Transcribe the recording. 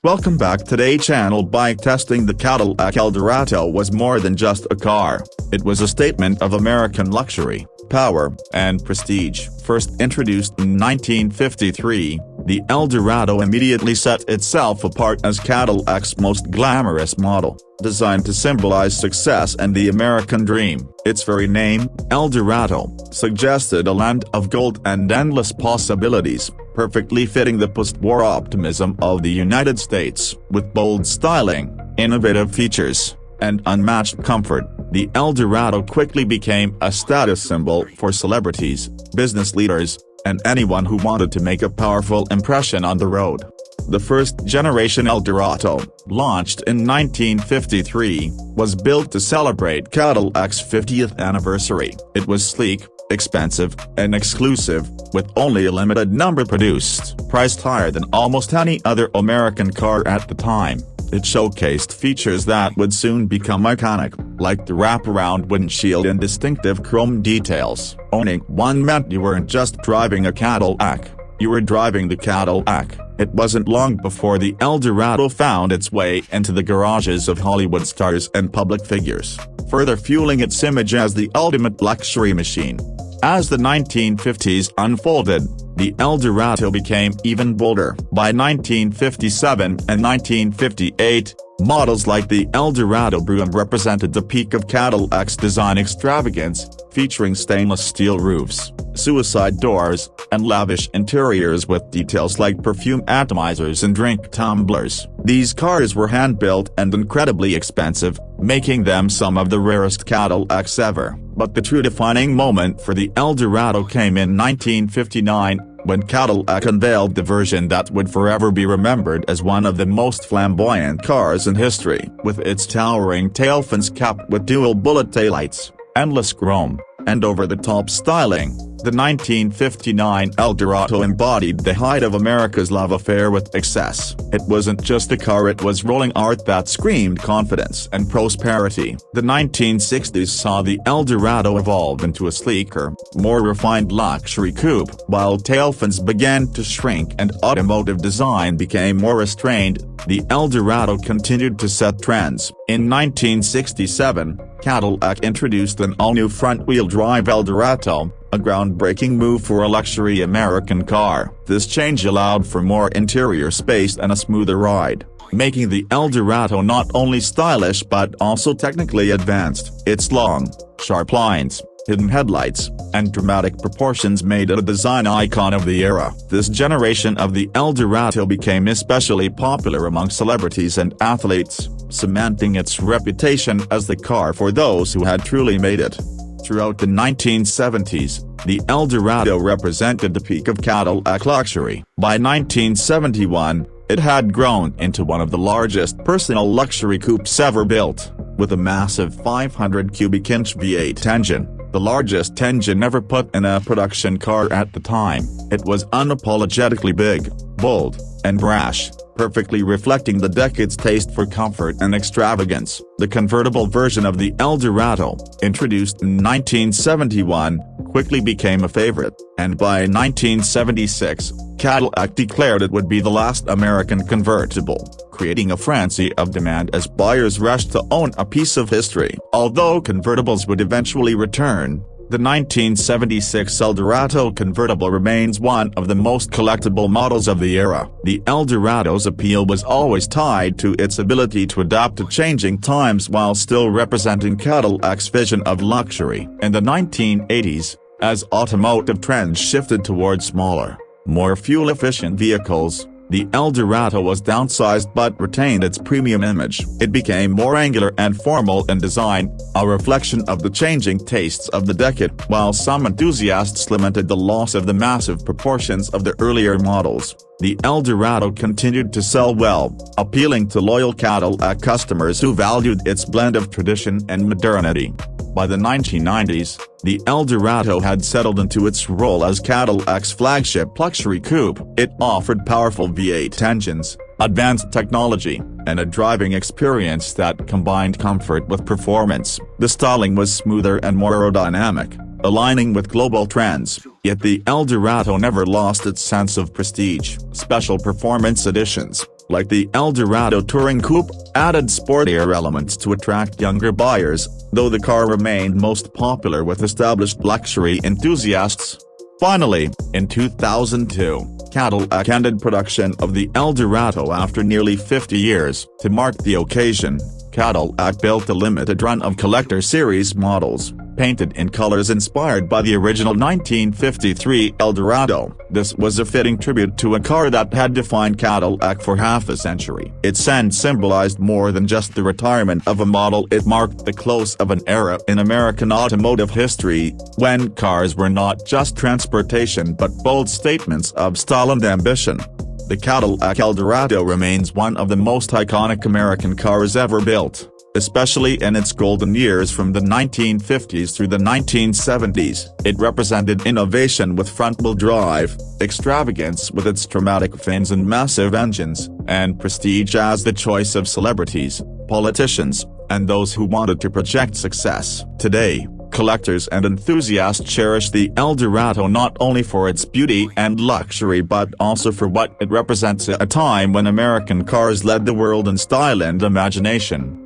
Welcome back. Today channel bike testing. The Cadillac Eldorado was more than just a car. It was a statement of American luxury, power, and prestige. First introduced in 1953, the Eldorado immediately set itself apart as Cadillac's most glamorous model, designed to symbolize success and the American dream. Its very name, Eldorado, suggested a land of gold and endless possibilities, perfectly fitting the post-war optimism of the United States. With bold styling, innovative features, and unmatched comfort, the Eldorado quickly became a status symbol for celebrities, business leaders, and anyone who wanted to make a powerful impression on the road. The first-generation Eldorado, launched in 1953, was built to celebrate Cadillac's 50th anniversary. It was sleek, expensive, and exclusive, with only a limited number produced. Priced higher than almost any other American car at the time, it showcased features that would soon become iconic, like the wraparound windshield and distinctive chrome details. Owning one meant you weren't just driving a Cadillac, you were driving the Cadillac. It wasn't long before the Eldorado found its way into the garages of Hollywood stars and public figures, further fueling its image as the ultimate luxury machine. As the 1950s unfolded, the Eldorado became even bolder. By 1957 and 1958, models like the Eldorado Broom represented the peak of Cadillac's design extravagance, featuring stainless steel roofs, suicide doors, and lavish interiors with details like perfume atomizers and drink tumblers. These cars were hand-built and incredibly expensive, making them some of the rarest Cadillacs ever. But the true defining moment for the Eldorado came in 1959, when Cadillac unveiled the version that would forever be remembered as one of the most flamboyant cars in history. With its towering tailfins capped with dual bullet taillights, endless chrome, and over-the-top styling, the 1959 Eldorado embodied the height of America's love affair with excess. It wasn't just a car, it was rolling art that screamed confidence and prosperity. The 1960s saw the Eldorado evolve into a sleeker, more refined luxury coupe. While tailfins began to shrink and automotive design became more restrained, the Eldorado continued to set trends. In 1967, Cadillac introduced an all-new front-wheel drive Eldorado, a groundbreaking move for a luxury American car. This change allowed for more interior space and a smoother ride, making the Eldorado not only stylish but also technically advanced. Its long, sharp lines, hidden headlights, and dramatic proportions made it a design icon of the era. This generation of the Eldorado became especially popular among celebrities and athletes, cementing its reputation as the car for those who had truly made it. Throughout the 1970s, the Eldorado represented the peak of Cadillac luxury. By 1971, it had grown into one of the largest personal luxury coupes ever built, with a massive 500 cubic inch V8 engine, the largest engine ever put in a production car at the time. It was unapologetically big, bold, and brash, perfectly reflecting the decade's taste for comfort and extravagance. The convertible version of the Eldorado, introduced in 1971, quickly became a favorite, and by 1976, Cadillac declared it would be the last American convertible, creating a frenzy of demand as buyers rushed to own a piece of history. Although convertibles would eventually return, the 1976 Eldorado convertible remains one of the most collectible models of the era. The Eldorado's appeal was always tied to its ability to adapt to changing times while still representing Cadillac's vision of luxury. In the 1980s, as automotive trends shifted towards smaller, more fuel-efficient vehicles, the Eldorado was downsized but retained its premium image. It became more angular and formal in design, a reflection of the changing tastes of the decade. While some enthusiasts lamented the loss of the massive proportions of the earlier models, the Eldorado continued to sell well, appealing to loyal Cadillac customers who valued its blend of tradition and modernity. By the 1990s, the Eldorado had settled into its role as Cadillac's flagship luxury coupe. It offered powerful V8 engines, advanced technology, and a driving experience that combined comfort with performance. The styling was smoother and more aerodynamic, aligning with global trends, yet the Eldorado never lost its sense of prestige. Special performance editions, like the Eldorado Touring Coupe, added sportier elements to attract younger buyers, though the car remained most popular with established luxury enthusiasts. Finally, in 2002, Cadillac ended production of the Eldorado after nearly 50 years. To mark the occasion, Cadillac built a limited run of Collector Series models, painted in colors inspired by the original 1953 Eldorado. This was a fitting tribute to a car that had defined Cadillac for half a century. Its end symbolized more than just the retirement of a model, it marked the close of an era in American automotive history, when cars were not just transportation but bold statements of style and ambition. The Cadillac Eldorado remains one of the most iconic American cars ever built, especially in its golden years from the 1950s through the 1970s. It represented innovation with front-wheel drive, extravagance with its dramatic fins and massive engines, and prestige as the choice of celebrities, politicians, and those who wanted to project success. Today, collectors and enthusiasts cherish the Eldorado not only for its beauty and luxury but also for what it represents at a time when American cars led the world in style and imagination.